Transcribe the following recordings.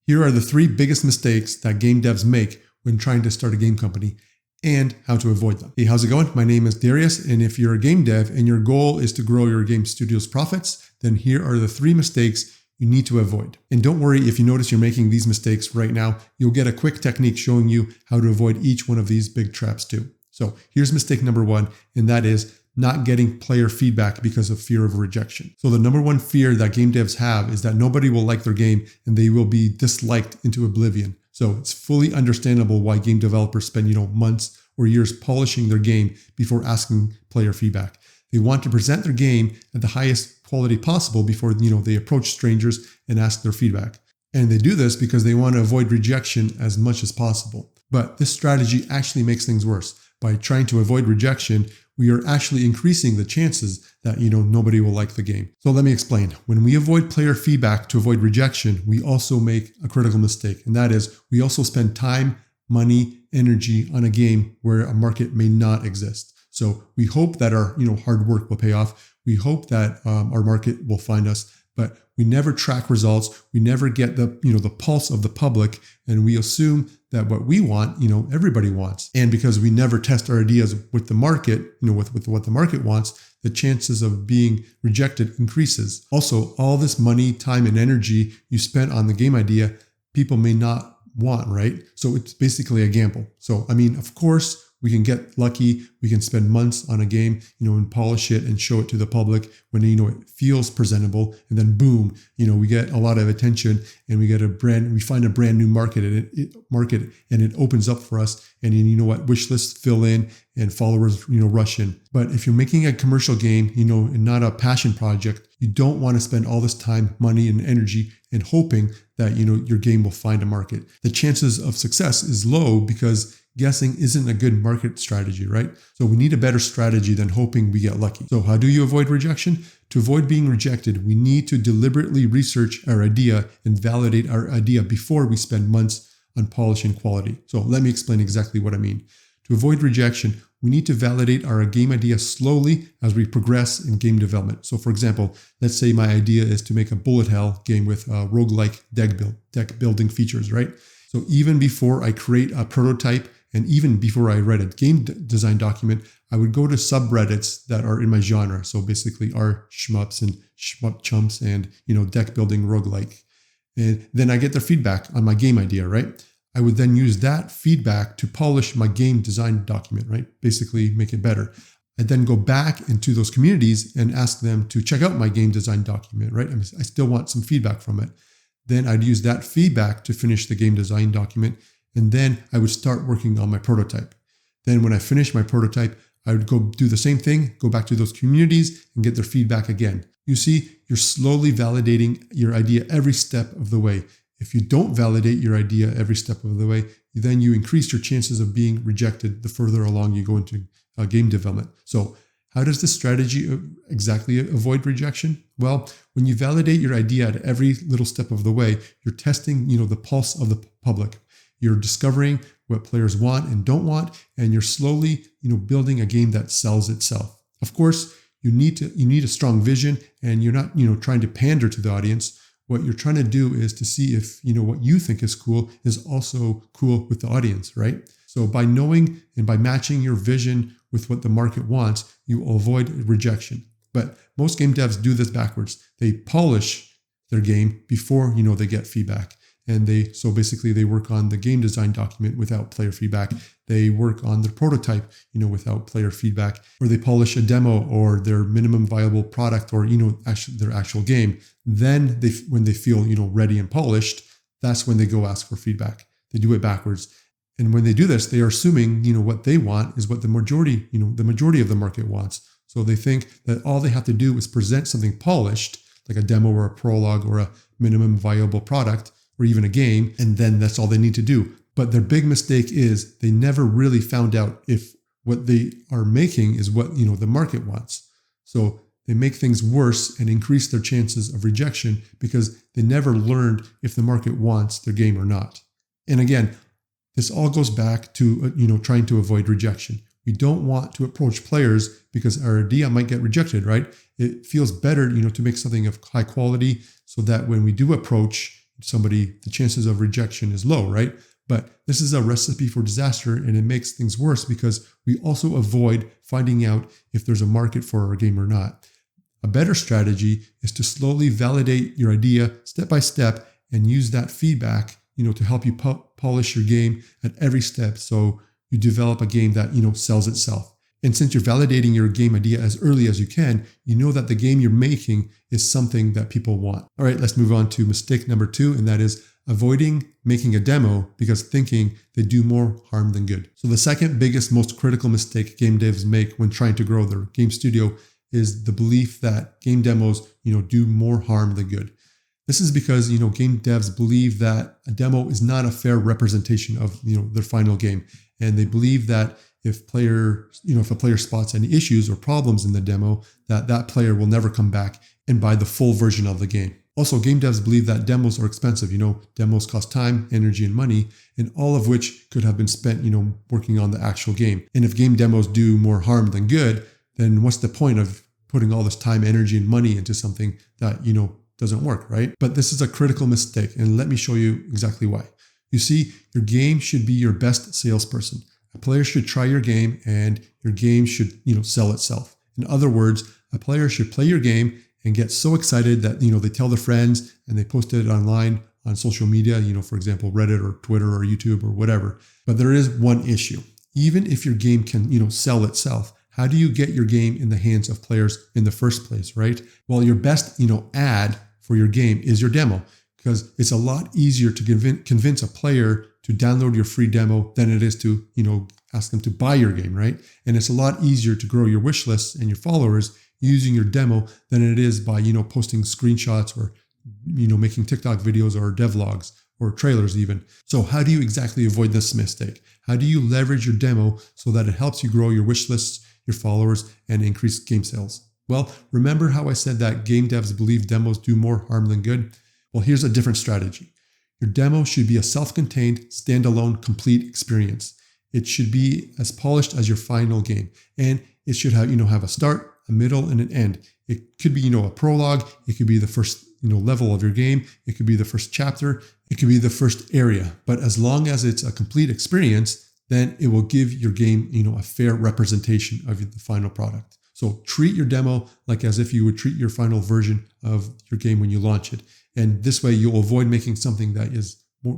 Here are the 3 biggest mistakes that game devs make when trying to start a game company and how to avoid them. Hey, how's it going? My name is Darius, and if you're a game dev and your goal is to grow your game studio's profits, then here are the 3 mistakes you need to avoid. And don't worry if you notice you're making these mistakes right now. You'll get a quick technique showing you how to avoid each one of these big traps too. So here's mistake number 1, and that is not getting player feedback because of fear of rejection. So the number 1 fear that game devs have is that nobody will like their game and they will be disliked into oblivion. So it's fully understandable why game developers spend, months or years polishing their game before asking player feedback. They want to present their game at the highest quality possible before, they approach strangers and ask their feedback. And they do this because they want to avoid rejection as much as possible. But this strategy actually makes things worse. By trying to avoid rejection, we are actually increasing the chances that, nobody will like the game. So let me explain. When we avoid player feedback to avoid rejection, we also make a critical mistake. And that is we also spend time, money, energy on a game where a market may not exist. So we hope that our, hard work will pay off. We hope that our market will find us, but we never track results. We never get the pulse of the public, and we assume that what we want, everybody wants. And because we never test our ideas with the market, with what the market wants, the chances of being rejected increases. Also, all this money, time, and energy you spent on the game idea, people may not want, right? So it's basically a gamble. So, of course, we can get lucky. We can spend months on a game, and polish it and show it to the public when, it feels presentable. And then boom, we get a lot of attention and we find a brand new market and it opens up for us. And wish lists fill in and followers, rush in. But if you're making a commercial game, and not a passion project, you don't want to spend all this time, money, and energy and hoping that, your game will find a market. The chances of success is low because guessing isn't a good market strategy, right? So we need a better strategy than hoping we get lucky. So how do you avoid rejection? To avoid being rejected, we need to deliberately research our idea and validate our idea before we spend months on polishing quality. So let me explain exactly what I mean. To avoid rejection, we need to validate our game idea slowly as we progress in game development. So for example, let's say my idea is to make a bullet hell game with roguelike deck building features, right? So even before I create a prototype, and even before I write a game design document, I would go to subreddits that are in my genre. So basically our shmups and shmup chumps and, deck building roguelike. And then I get their feedback on my game idea, right? I would then use that feedback to polish my game design document, right? Basically make it better. I'd then go back into those communities and ask them to check out my game design document, right? I still want some feedback from it. Then I'd use that feedback to finish the game design document. And then I would start working on my prototype. Then when I finish my prototype, I would go do the same thing, go back to those communities and get their feedback again. You see, you're slowly validating your idea every step of the way. If you don't validate your idea every step of the way, then you increase your chances of being rejected the further along you go into game development. So how does this strategy exactly avoid rejection? Well, when you validate your idea at every little step of the way, you're testing, the pulse of the public. You're discovering what players want and don't want, and you're slowly, building a game that sells itself. Of course, you need a strong vision, and you're not, trying to pander to the audience. What you're trying to do is to see if, what you think is cool is also cool with the audience, right? So by knowing and by matching your vision with what the market wants, you will avoid rejection. But most game devs do this backwards. They polish their game before, they get feedback. And they work on the game design document without player feedback. They work on their prototype, without player feedback, or they polish a demo or their minimum viable product or, their actual game. Then when they feel, ready and polished, that's when they go ask for feedback. They do it backwards. And when they do this, they are assuming, what they want is what the majority of the market wants. So they think that all they have to do is present something polished, like a demo or a prologue or a minimum viable product, or even a game, and then that's all they need to do. But their big mistake is they never really found out if what they are making is what, the market wants. So they make things worse and increase their chances of rejection because they never learned if the market wants their game or not. And again, this all goes back to, trying to avoid rejection. We don't want to approach players because our idea might get rejected, right? It feels better, to make something of high quality so that when we do approach, the chances of rejection is low, right? But this is a recipe for disaster, and it makes things worse because we also avoid finding out if there's a market for our game or not. A better strategy is to slowly validate your idea step by step and use that feedback, to help you polish your game at every step so you develop a game that, sells itself. And since you're validating your game idea as early as you can, you know that the game you're making is something that people want. All right, let's move on to mistake number 2, and that is avoiding making a demo because thinking they do more harm than good. So the second biggest, most critical mistake game devs make when trying to grow their game studio is the belief that game demos, do more harm than good. This is because, game devs believe that a demo is not a fair representation of, their final game. And they believe that if a player spots any issues or problems in the demo, that player will never come back and buy the full version of the game. Also, game devs believe that demos are expensive. Demos cost time, energy, and money, and all of which could have been spent, working on the actual game. And if game demos do more harm than good, then what's the point of putting all this time, energy, and money into something that, doesn't work, right? But this is a critical mistake, and let me show you exactly why. You see, your game should be your best salesperson. A player should try your game, and your game should, sell itself. In other words, a player should play your game and get so excited that, they tell their friends and they post it online on social media, for example, Reddit or Twitter or YouTube or whatever. But there is one issue. Even if your game can, sell itself, how do you get your game in the hands of players in the first place, right? Well, your best, ad for your game is your demo, because it's a lot easier to convince a player to download your free demo than it is to, ask them to buy your game, right? And it's a lot easier to grow your wish lists and your followers using your demo than it is by, posting screenshots or, making TikTok videos or devlogs or trailers even. So how do you exactly avoid this mistake? How do you leverage your demo so that it helps you grow your wish lists, your followers, and increase game sales? Well, remember how I said that game devs believe demos do more harm than good? Well, here's a different strategy. Your demo should be a self-contained, standalone, complete experience. It should be as polished as your final game, and it should have a start, a middle, and an end. It could be, a prologue. It could be the first, level of your game. It could be the first chapter. It could be the first area. But as long as it's a complete experience, then it will give your game, a fair representation of the final product. So treat your demo like as if you would treat your final version of your game when you launch it. And this way you'll avoid making something that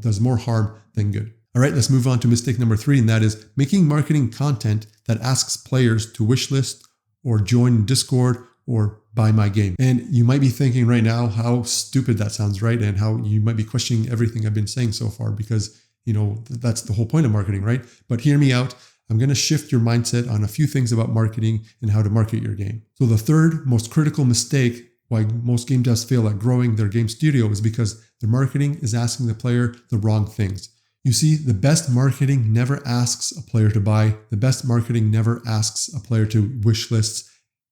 does more harm than good. All right, let's move on to mistake number 3, and that is making marketing content that asks players to wishlist or join Discord or buy my game. And you might be thinking right now how stupid that sounds, right? And how you might be questioning everything I've been saying so far because, that's the whole point of marketing, right? But hear me out. I'm going to shift your mindset on a few things about marketing and how to market your game. So the third most critical mistake why most game devs fail at growing their game studio is because their marketing is asking the player the wrong things. You see, the best marketing never asks a player to buy. The best marketing never asks a player to wish lists.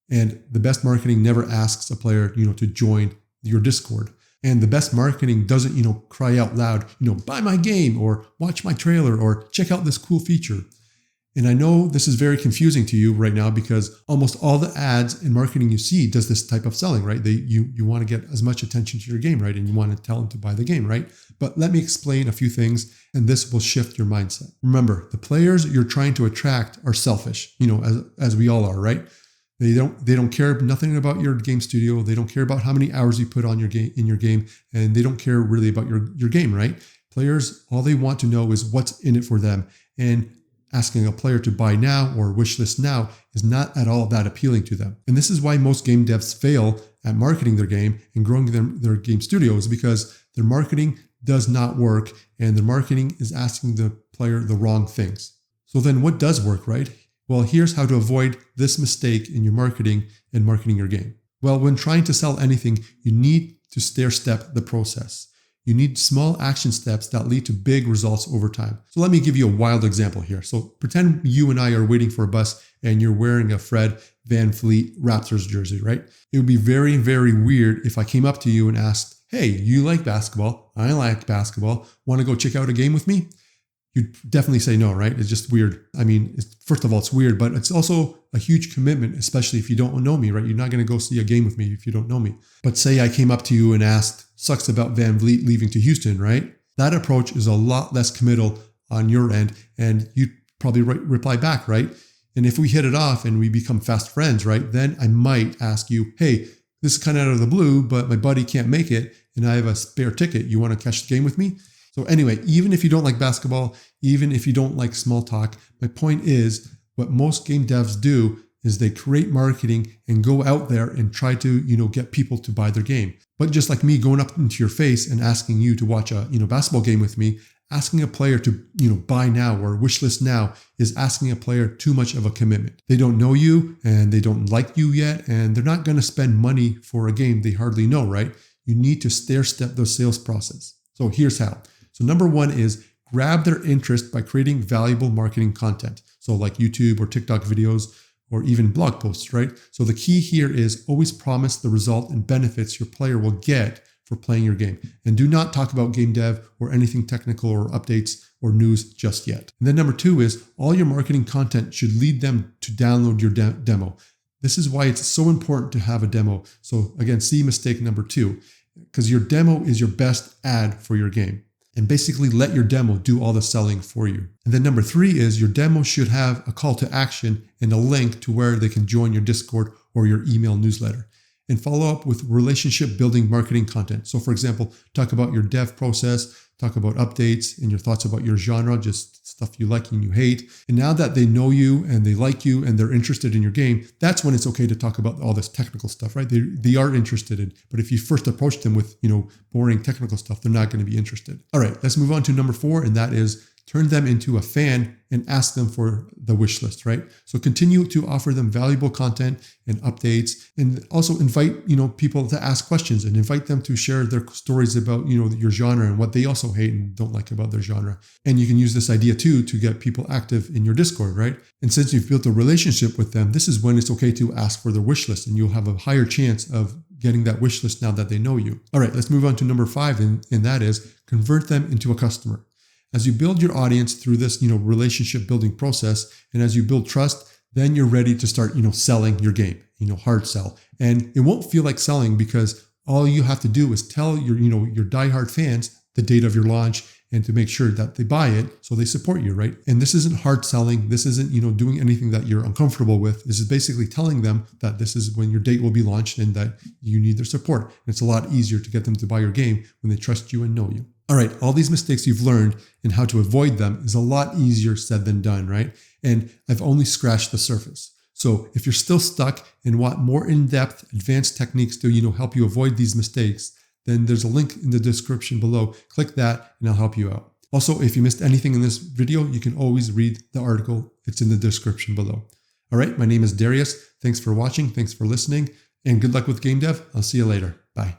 And the best marketing never asks a player, to join your Discord. And the best marketing doesn't, cry out loud, buy my game or watch my trailer or check out this cool feature. And I know this is very confusing to you right now because almost all the ads and marketing you see does this type of selling, right? You want to get as much attention to your game, right? And you want to tell them to buy the game, right? But let me explain a few things and this will shift your mindset. Remember, the players you're trying to attract are selfish, as we all are, right? They don't care nothing about your game studio. They don't care about how many hours you put on in your game, and they don't care really about your game, right? Players, all they want to know is what's in it for them. And asking a player to buy now or wishlist now is not at all that appealing to them. And this is why most game devs fail at marketing their game and growing their game studios, because their marketing does not work and their marketing is asking the player the wrong things. So then what does work, right? Well, here's how to avoid this mistake in your marketing and marketing your game. Well, when trying to sell anything, you need to stair-step the process. You need small action steps that lead to big results over time. So let me give you a wild example here. So pretend you and I are waiting for a bus and you're wearing a Fred VanVleet Raptors jersey, right? It would be very, very weird if I came up to you and asked, hey, you like basketball? I like basketball. Want to go check out a game with me? you'd definitely say no, right? It's just weird. I mean, first of all, it's weird, but it's also a huge commitment, especially if you don't know me, right? You're not going to go see a game with me if you don't know me. But say I came up to you and asked, sucks about Van Vliet leaving to Houston, right? That approach is a lot less committal on your end, and you probably reply back, right? And if we hit it off and we become fast friends, right, then I might ask you, hey, this is kind of out of the blue, but my buddy can't make it and I have a spare ticket. You want to catch the game with me? So anyway, even if you don't like basketball, even if you don't like small talk, my point is what most game devs do is they create marketing and go out there and try to, get people to buy their game. But just like me going up into your face and asking you to watch a, basketball game with me, asking a player to, buy now or wish list now is asking a player too much of a commitment. They don't know you and they don't like you yet, and they're not going to spend money for a game they hardly know, right? You need to stair-step the sales process. So here's how. So number one is grab their interest by creating valuable marketing content. So like YouTube or TikTok videos or even blog posts, right? So the key here is always promise the result and benefits your player will get for playing your game. And do not talk about game dev or anything technical or updates or news just yet. And then number two is all your marketing content should lead them to download your demo. This is why it's so important to have a demo. So again, see mistake number two, because your demo is your best ad for your game. And basically let your demo do all the selling for you. And then number three is your demo should have a call to action and a link to where they can join your Discord or your email newsletter. And follow up with relationship building marketing content. So for example, talk about your dev process, talk about updates and your thoughts about your genre, just stuff you like and you hate. And now that they know you and they like you and they're interested in your game, that's when it's okay to talk about all this technical stuff, right? They are interested in, but if you first approach them with, boring technical stuff, they're not going to be interested. All right, let's move on to number four, and that is turn them into a fan and ask them for the wish list, right? So continue to offer them valuable content and updates, and also invite, people to ask questions and invite them to share their stories about, your genre and what they also hate and don't like about their genre. And you can use this idea too to get people active in your Discord, right? And since you've built a relationship with them, this is when it's okay to ask for their wish list, and you'll have a higher chance of getting that wish list now that they know you. All right, let's move on to number five, and that is convert them into a customer. As you build your audience through this, relationship building process, and as you build trust, then you're ready to start, selling your game, hard sell. And it won't feel like selling because all you have to do is tell your diehard fans the date of your launch and to make sure that they buy it so they support you, right? And this isn't hard selling. This isn't, doing anything that you're uncomfortable with. This is basically telling them that this is when your date will be launched and that you need their support. And it's a lot easier to get them to buy your game when they trust you and know you. All right, all these mistakes you've learned and how to avoid them is a lot easier said than done, right? And I've only scratched the surface. So if you're still stuck and want more in-depth advanced techniques to, help you avoid these mistakes, then there's a link in the description below. Click that and I'll help you out. Also, if you missed anything in this video, you can always read the article. It's in the description below. All right, my name is Darius. Thanks for watching. Thanks for listening, and good luck with game dev. I'll see you later. Bye.